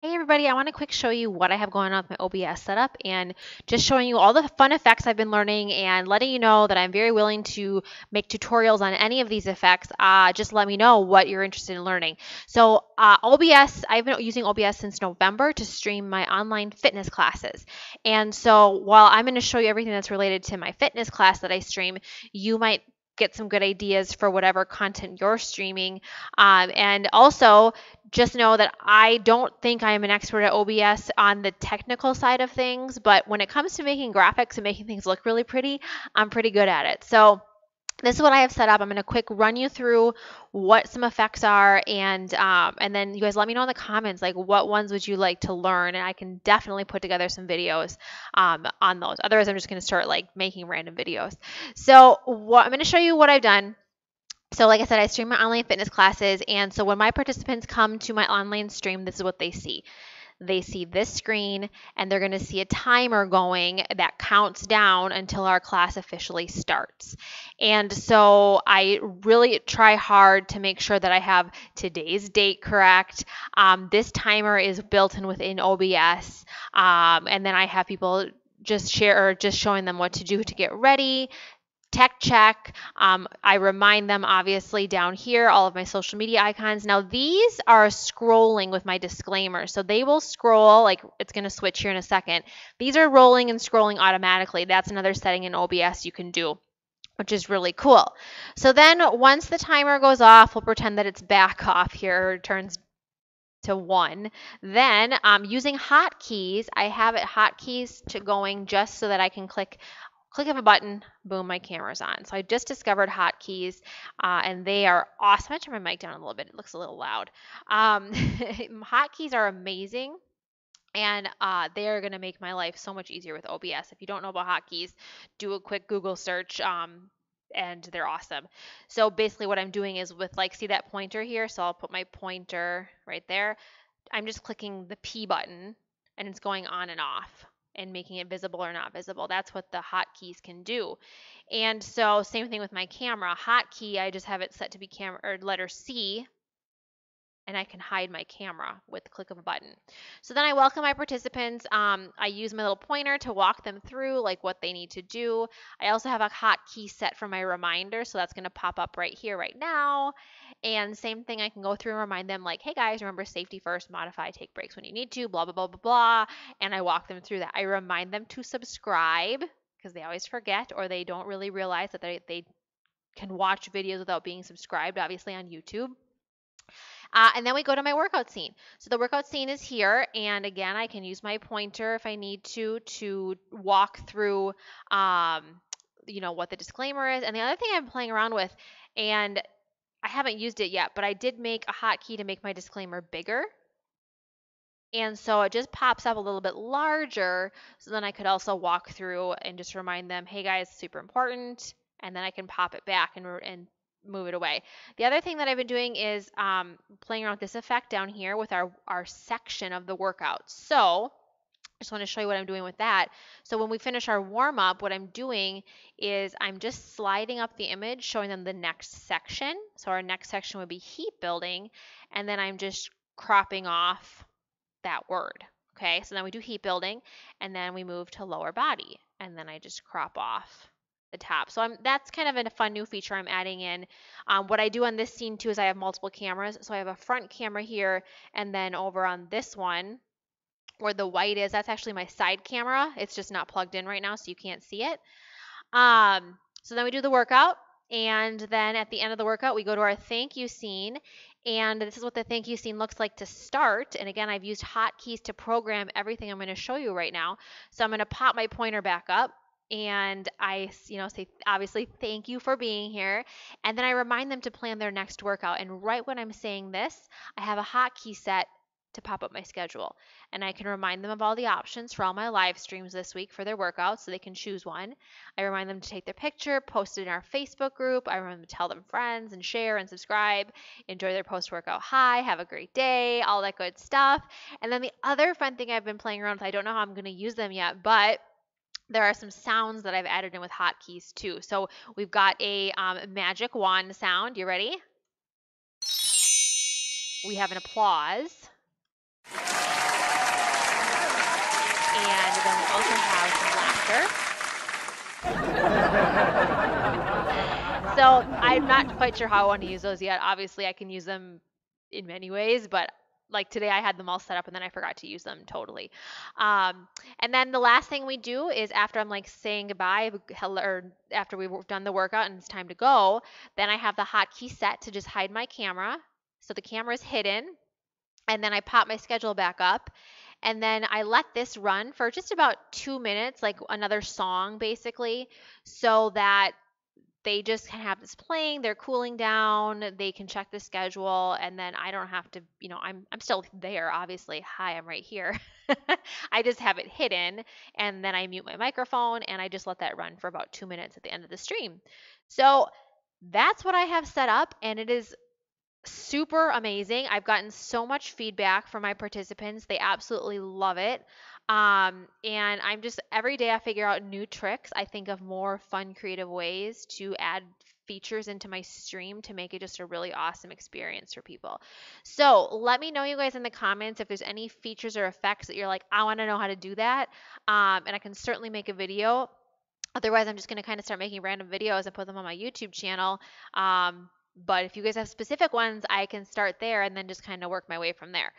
Hey everybody, I want to quick show you what I have going on with my OBS setup and just showing you all the fun effects I've been learning and letting you know that I'm very willing to make tutorials on any of these effects. Just let me know what you're interested in learning. So OBS, I've been using OBS since November to stream my online fitness classes. And so while I'm going to show you everything that's related to my fitness class that I stream, you might get some good ideas for whatever content you're streaming. And also, just know that I don't think I am an expert at OBS on the technical side of things, but when it comes to making graphics and making things look really pretty, I'm pretty good at it. So this is what I have set up. I'm going to quick run you through what some effects are, and then you guys let me know in the comments, like, what ones would you like to learn, and I can definitely put together some videos on those. Otherwise, I'm just going to start like making random videos. So I'm going to show you what I've done. So like I said, I stream my online fitness classes, and so when my participants come to my online stream, this is what they see. They see this screen, and they're going to see a timer going that counts down until our class officially starts. And so I really try hard to make sure that I have today's date correct. This timer is built in within OBS, and then I have people just showing them what to do to get ready. Tech check. I remind them obviously down here, all of my social media icons. Now these are scrolling with my disclaimer. So they will scroll, like it's going to switch here in a second. These are rolling and scrolling automatically. That's another setting in OBS you can do, which is really cool. So then once the timer goes off, we'll pretend that it's back off here, or turns to 1. Then using hotkeys, I have it hotkeys to going just so that I can click of a button, boom, my camera's on. So I just discovered hotkeys, and they are awesome. I'm going to turn my mic down a little bit. It looks a little loud. Hotkeys are amazing, and they are going to make my life so much easier with OBS. If you don't know about hotkeys, do a quick Google search, and they're awesome. So basically what I'm doing is with, like, see that pointer here? So I'll put my pointer right there. I'm just clicking the P button, and it's going on and off and making it visible or not visible. That's what the hotkeys can do. And so same thing with my camera. Hotkey, I just have it set to be camera or letter C, and I can hide my camera with the click of a button. So then I welcome my participants. I use my little pointer to walk them through like what they need to do. I also have a hotkey set for my reminder, so that's going to pop up right here, right now. And same thing, I can go through and remind them like, hey guys, remember safety first, modify, take breaks when you need to, blah, blah, blah, blah, blah. And I walk them through that. I remind them to subscribe because they always forget, or they don't really realize that they can watch videos without being subscribed, obviously on YouTube. And then we go to my workout scene. So the workout scene is here, and again, I can use my pointer if I need to walk through, what the disclaimer is. And the other thing I'm playing around with, and I haven't used it yet, but I did make a hotkey to make my disclaimer bigger. And so it just pops up a little bit larger, so then I could also walk through and just remind them, hey guys, super important, and then I can pop it back and move it away. The other thing that I've been doing is playing around with this effect down here with our section of the workout. So I just want to show you what I'm doing with that. So when we finish our warm-up, what I'm doing is I'm just sliding up the image, showing them the next section. So our next section would be heat building, and then I'm just cropping off that word. Okay, so then we do heat building, and then we move to lower body, and then I just crop off the top. So that's kind of a fun new feature I'm adding in. What I do on this scene too is I have multiple cameras. So I have a front camera here, and then over on this one where the white is, that's actually my side camera. It's just not plugged in right now, so you can't see it. So then we do the workout, and then at the end of the workout, we go to our thank you scene. And this is what the thank you scene looks like to start. And again, I've used hotkeys to program everything I'm going to show you right now. So I'm going to pop my pointer back up, and I, say obviously thank you for being here. And then I remind them to plan their next workout. And right when I'm saying this, I have a hotkey set to pop up my schedule, and I can remind them of all the options for all my live streams this week for their workouts, so they can choose one. I remind them to take their picture, post it in our Facebook group. I remind them to tell them friends and share and subscribe, enjoy their post-workout high, have a great day, all that good stuff. And then the other fun thing I've been playing around with, I don't know how I'm going to use them yet, but there are some sounds that I've added in with hotkeys too. So we've got a magic wand sound. You ready? We have an applause. And then we also have some laughter. So I'm not quite sure how I want to use those yet. Obviously, I can use them in many ways, but like today I had them all set up and then I forgot to use them totally. And then the last thing we do is after I'm like saying goodbye, or after we've done the workout and it's time to go, then I have the hotkey set to just hide my camera. So the camera is hidden, and then I pop my schedule back up, and then I let this run for just about 2 minutes, like another song basically, so that they just can have this playing, they're cooling down, they can check the schedule, and then I don't have to, I'm still there, obviously. Hi, I'm right here. I just have it hidden, and then I mute my microphone, and I just let that run for about 2 minutes at the end of the stream. So that's what I have set up, and it is super amazing. I've gotten so much feedback from my participants. They absolutely love it. And I'm just, every day I figure out new tricks. I think of more fun, creative ways to add features into my stream to make it just a really awesome experience for people. So let me know, you guys, in the comments if there's any features or effects that you're like, I want to know how to do that. And I can certainly make a video. Otherwise, I'm just going to kind of start making random videos and put them on my YouTube channel. But if you guys have specific ones, I can start there and then just kind of work my way from there.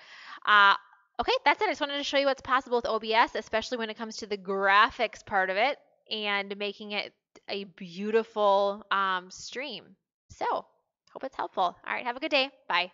Okay, that's it. I just wanted to show you what's possible with OBS, especially when it comes to the graphics part of it and making it a beautiful stream. So, hope it's helpful. All right, have a good day. Bye.